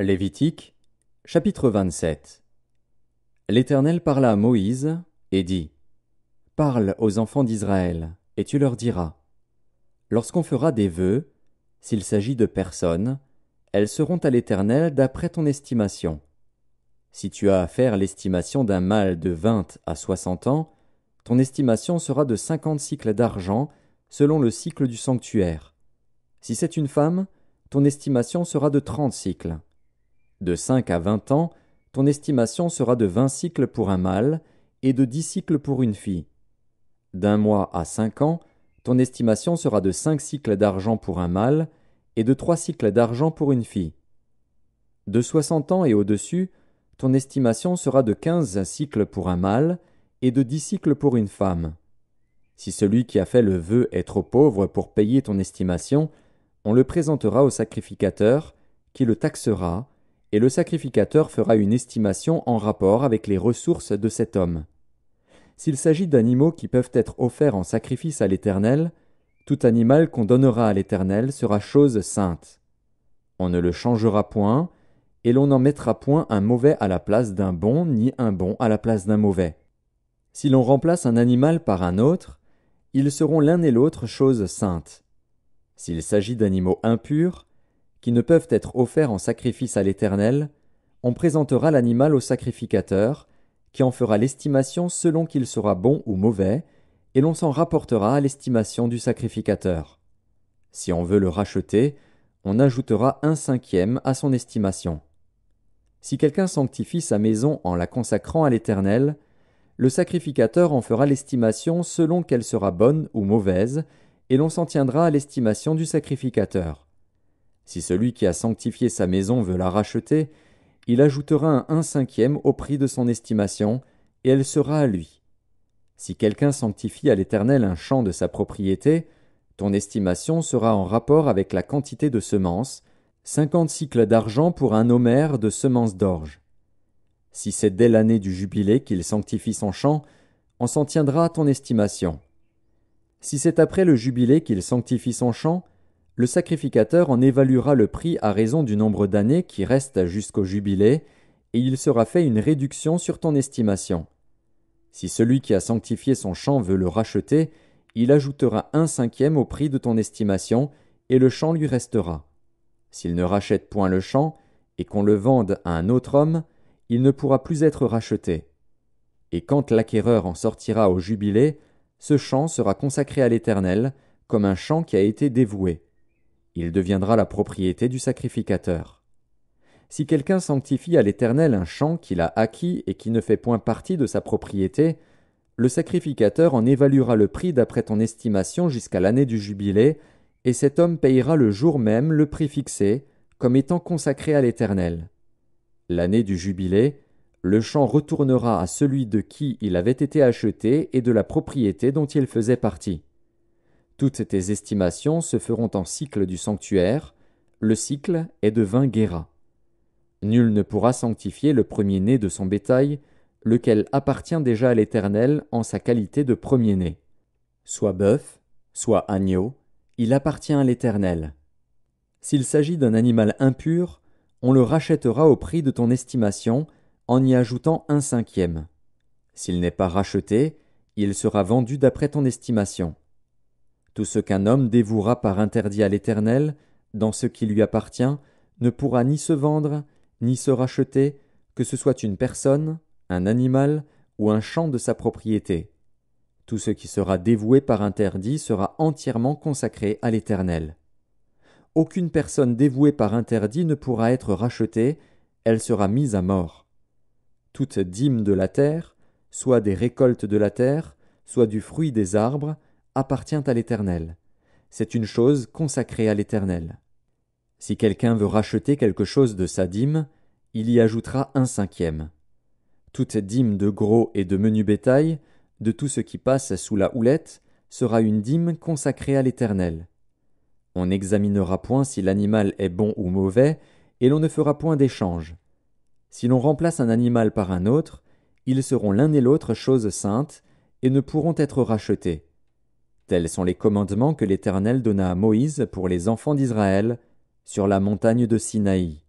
Lévitique, chapitre 27. L'Éternel parla à Moïse et dit : Parle aux enfants d'Israël, et tu leur diras : Lorsqu'on fera des vœux, s'il s'agit de personnes, elles seront à l'Éternel d'après ton estimation. Si tu as à faire l'estimation d'un mâle de 20 à 60 ans, ton estimation sera de 50 cycles d'argent selon le cycle du sanctuaire. Si c'est une femme, ton estimation sera de 30 cycles. De 5 à 20 ans, ton estimation sera de 20 cycles pour un mâle et de 10 cycles pour une fille. D'un mois à 5 ans, ton estimation sera de 5 cycles d'argent pour un mâle et de 3 cycles d'argent pour une fille. De 60 ans et au-dessus, ton estimation sera de 15 cycles pour un mâle et de 10 cycles pour une femme. Si celui qui a fait le vœu est trop pauvre pour payer ton estimation, on le présentera au sacrificateur, qui le taxera, et le sacrificateur fera une estimation en rapport avec les ressources de cet homme. S'il s'agit d'animaux qui peuvent être offerts en sacrifice à l'Éternel, tout animal qu'on donnera à l'Éternel sera chose sainte. On ne le changera point, et l'on n'en mettra point un mauvais à la place d'un bon, ni un bon à la place d'un mauvais. Si l'on remplace un animal par un autre, ils seront l'un et l'autre chose sainte. S'il s'agit d'animaux impurs, qui ne peuvent être offerts en sacrifice à l'Éternel, on présentera l'animal au sacrificateur, qui en fera l'estimation selon qu'il sera bon ou mauvais, et l'on s'en rapportera à l'estimation du sacrificateur. Si on veut le racheter, on ajoutera 1/5 à son estimation. Si quelqu'un sanctifie sa maison en la consacrant à l'Éternel, le sacrificateur en fera l'estimation selon qu'elle sera bonne ou mauvaise, et l'on s'en tiendra à l'estimation du sacrificateur. Si celui qui a sanctifié sa maison veut la racheter, il ajoutera un 1/5 au prix de son estimation, et elle sera à lui. Si quelqu'un sanctifie à l'Éternel un champ de sa propriété, ton estimation sera en rapport avec la quantité de semences, 50 cycles d'argent pour un homère de semences d'orge. Si c'est dès l'année du jubilé qu'il sanctifie son champ, on s'en tiendra à ton estimation. Si c'est après le jubilé qu'il sanctifie son champ, le sacrificateur en évaluera le prix à raison du nombre d'années qui restent jusqu'au jubilé, et il sera fait une réduction sur ton estimation. Si celui qui a sanctifié son champ veut le racheter, il ajoutera 1/5 au prix de ton estimation, et le champ lui restera. S'il ne rachète point le champ, et qu'on le vende à un autre homme, il ne pourra plus être racheté. Et quand l'acquéreur en sortira au jubilé, ce champ sera consacré à l'Éternel, comme un champ qui a été dévoué. Il deviendra la propriété du sacrificateur. Si quelqu'un sanctifie à l'Éternel un champ qu'il a acquis et qui ne fait point partie de sa propriété, le sacrificateur en évaluera le prix d'après ton estimation jusqu'à l'année du jubilé, et cet homme payera le jour même le prix fixé, comme étant consacré à l'Éternel. L'année du jubilé, le champ retournera à celui de qui il avait été acheté et de la propriété dont il faisait partie. Toutes tes estimations se feront en cycle du sanctuaire, le cycle est de 20 guéras. Nul ne pourra sanctifier le premier-né de son bétail, lequel appartient déjà à l'Éternel en sa qualité de premier-né. Soit bœuf, soit agneau, il appartient à l'Éternel. S'il s'agit d'un animal impur, on le rachètera au prix de ton estimation, en y ajoutant 1/5. S'il n'est pas racheté, il sera vendu d'après ton estimation. Tout ce qu'un homme dévouera par interdit à l'Éternel, dans ce qui lui appartient, ne pourra ni se vendre, ni se racheter, que ce soit une personne, un animal ou un champ de sa propriété. Tout ce qui sera dévoué par interdit sera entièrement consacré à l'Éternel. Aucune personne dévouée par interdit ne pourra être rachetée, elle sera mise à mort. Toute dîme de la terre, soit des récoltes de la terre, soit du fruit des arbres, appartient à l'Éternel. C'est une chose consacrée à l'Éternel. Si quelqu'un veut racheter quelque chose de sa dîme, il y ajoutera 1/5. Toute dîme de gros et de menu bétail, de tout ce qui passe sous la houlette, sera une dîme consacrée à l'Éternel. On n'examinera point si l'animal est bon ou mauvais, et l'on ne fera point d'échange. Si l'on remplace un animal par un autre, ils seront l'un et l'autre choses saintes, et ne pourront être rachetés. Tels sont les commandements que l'Éternel donna à Moïse pour les enfants d'Israël sur la montagne de Sinaï.